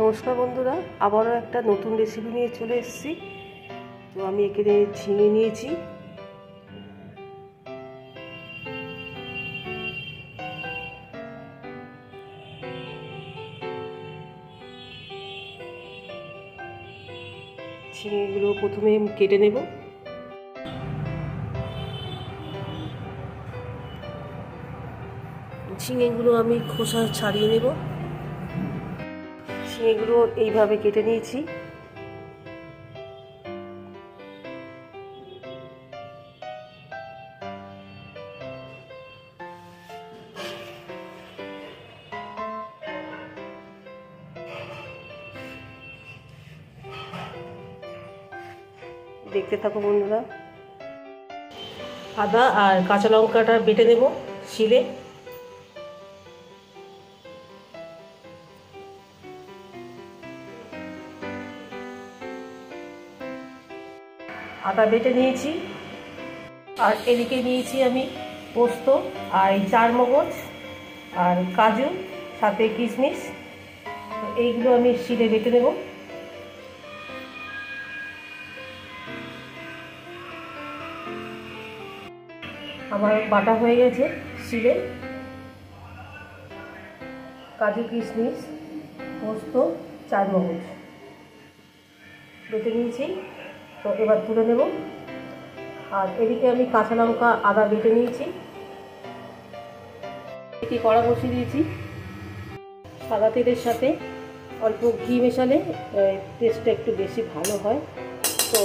নমস্কার বন্ধুরা, আবারও একটা নতুন রেসিপি নিয়ে চলে এসেছি। তো আমি এখানে ঝিঙে নিয়েছি, ঝিঙেগুলো প্রথমে কেটে নেব। ঝিঙেগুলো আমি খোসা ছাড়িয়ে নেব। ঝিঙেগুলো এইভাবে কেটে নিয়েছি। দেখতে থাকো বন্ধুরা। আদা আর কাঁচা লঙ্কাটা বেটে নেব শিলে। আদা বেটে নিয়েছি, আর এদিকে নিয়েছি আমি পোস্ত আর এই চারমগজ আর কাজু, সাথে কিশমিশ। এইগুলো আমি শিলে বেটে নেব। আমার বাটা হয়ে গেছে শিলে। কাজু, কিশমিশ, পোস্ত, চারমগজ বেটে নিয়েছি। তো এবার তুলে নেব। আর এদিকে আমি কাঁচা লঙ্কা আদা বেটে নিয়েছি। এটি কড়া বসিয়ে দিয়েছি। সাদা তেলের সাথে অল্প ঘি মেশালে টেস্টটা একটু বেশি ভালো হয়। তো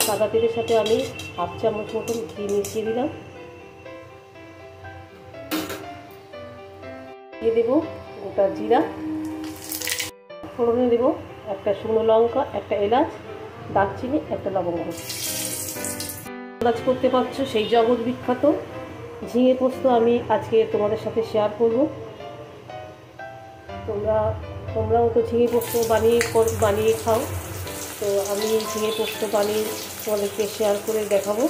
সাদা তেলের সাথে আমি 1/2 চামচ মতন ঘি মিশিয়ে দিলাম। দিয়ে দেবো গোটা জিরা, ফোড়নে দেবো একটা শুকনো লঙ্কা, একটা এলাচ, দারচিনি, একটা লবঙ্গ। আন্দাজ করতে পারছো সেই জগৎ বিখ্যাত ঝিঙে পোস্ত আমি আজকে তোমাদের সাথে শেয়ার করব। তোমরাও তো ঝিঙে পোস্ত বানিয়ে খাও। তো আমি ঝিঙে পোস্ত বানিয়ে তোমাদেরকে শেয়ার করে দেখাবো।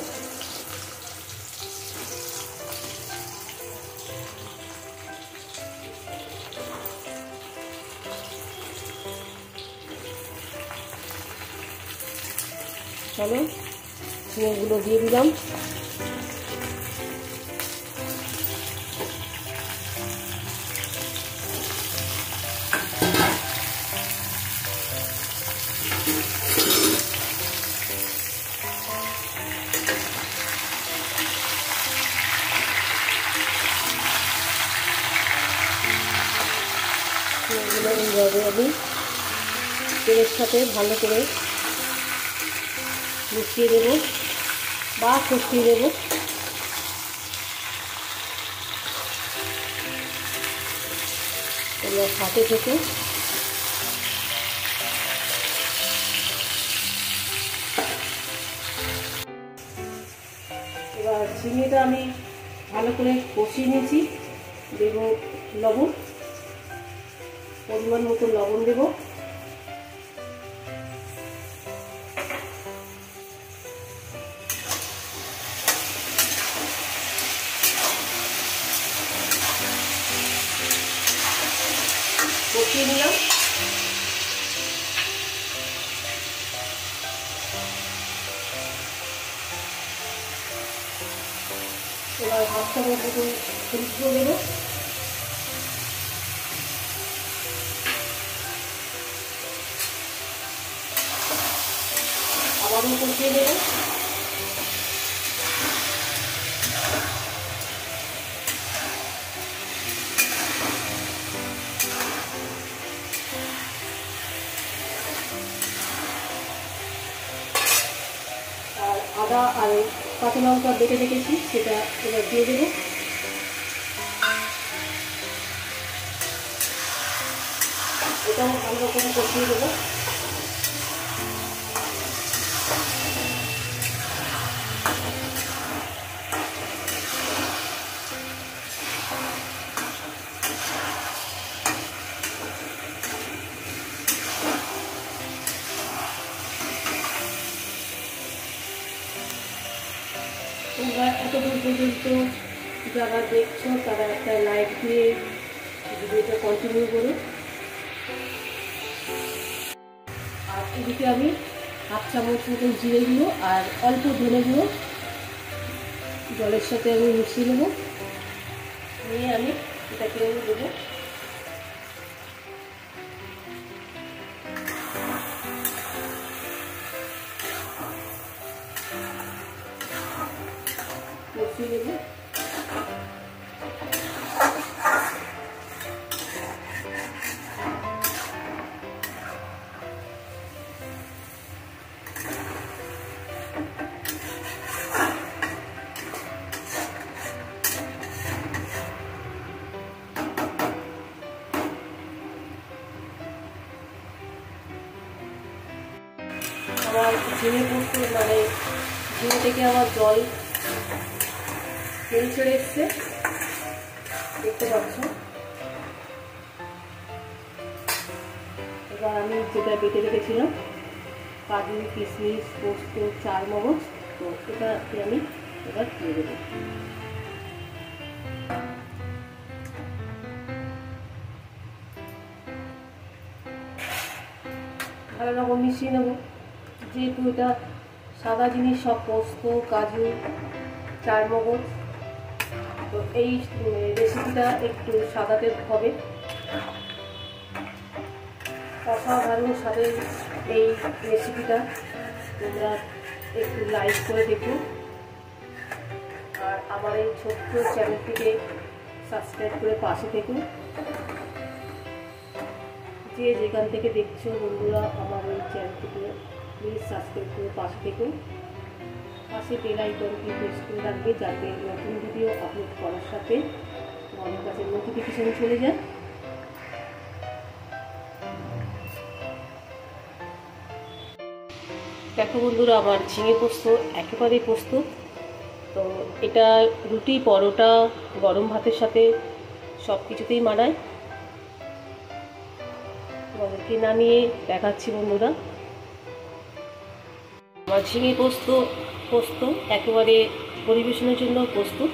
চলো ঝিঙেগুলো দিয়ে দিলাম। ঝিঙেগুলো এইভাবে আমি তেলের সাথে ভালো করে মিশিয়ে দেব বা কষিয়ে দেব। এবার হাতে থেকে এবার ঝিঙেটা আমি ভালো করে কষিয়ে নিয়েছি। দেব লবণ, পরিমাণ মতো লবণ দেব। কষিয়ে নিলাম। এবার 1/2 চামচ মতো হলুদ গুঁড়ো দেব। আবারও কষিয়ে নেব। আর আদা আর কাঁচা লঙ্কা বেটে রেখেছি সেটা এবার দিয়ে দেবো। এটাও ভালো রকম কষিয়ে দেবো। তোমরা এতদূর পর্যন্ত যারা দেখছো তারা একটা লাইক দিয়ে ভিডিওটা কন্টিনিউ করো। আর এদিকে আমি হাফ চামচ মতন জিরে গুঁড়ো আর অল্প ধনে গুঁড়ো জলের সাথে আমি মিশিয়ে নেব, নিয়ে আমি এটাকে দেবো। কষিয়ে নেব। আমার ঝিঙে পোস্ত মানে ঝিঙে থেকে আমার জল তেল ছেড়ে এসছে, দেখতে পাচ্ছ। এবার আমি যেটা বেটে রেখেছিলাম কাজু, কিশমিশ, পোস্ত, চারমগজ, তো এটা আমি এবার দিয়ে দেবো। ভালো রকম মিশিয়ে নেবো, যেহেতু এটা সাদা জিনিস, সব পোস্ত, কাজু, চারমগজ, তো এই রেসিপিটা একটু সাদাতে হবে। অসাধারণ স্বাদের এই রেসিপিটা, তোমরা একটু লাইক করে দেখো আর আমার এই ছোট্ট চ্যানেলটিকে সাবস্ক্রাইব করে পাশে থেকো। যে যেখান থেকে দেখছো বন্ধুরা আমার এই চ্যানেলটিকে প্লিজ সাবস্ক্রাইব করে পাশে থেকো। পাশে বেল আইকনটি প্রেস করে রাখবে, যাতে নতুন ভিডিও আপলোড করার সাথে তোমাদের কাছে নোটিফিকেশন চলে যায়। দেখো বন্ধুরা, আমার ঝিঙে পোস্ত একেবারেই প্রস্তুত। তো এটা রুটি, পরোটা, গরম ভাতের সাথে সব কিছুতেই মানায়। তোমাদেরকে নামিয়ে দেখাচ্ছি বন্ধুরা, আমার ঝিঙে পোস্ত একেবারে পরিবেশনের জন্য প্রস্তুত।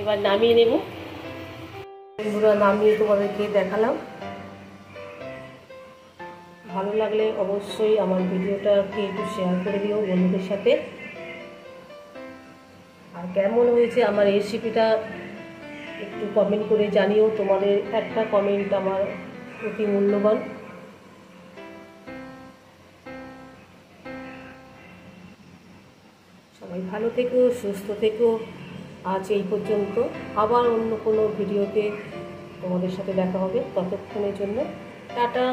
এবার নামিয়ে নেব বন্ধুরা, নামিয়ে তোমাদেরকে দেখালাম। ভালো লাগলে অবশ্যই আমার ভিডিওটাকে একটু শেয়ার করে দিও বন্ধুদের সাথে। আর কেমন হয়েছে আমার রেসিপিটা একটু কমেন্ট করে জানিও, তোমাদের একটা কমেন্ট আমার অতি মূল্যবান। সবাই ভালো থেকো, সুস্থ থেকো। আজ এই পর্যন্ত, আবার অন্য কোনো ভিডিওতে তোমাদের সাথে দেখা হবে। ততক্ষণের জন্য টাটা।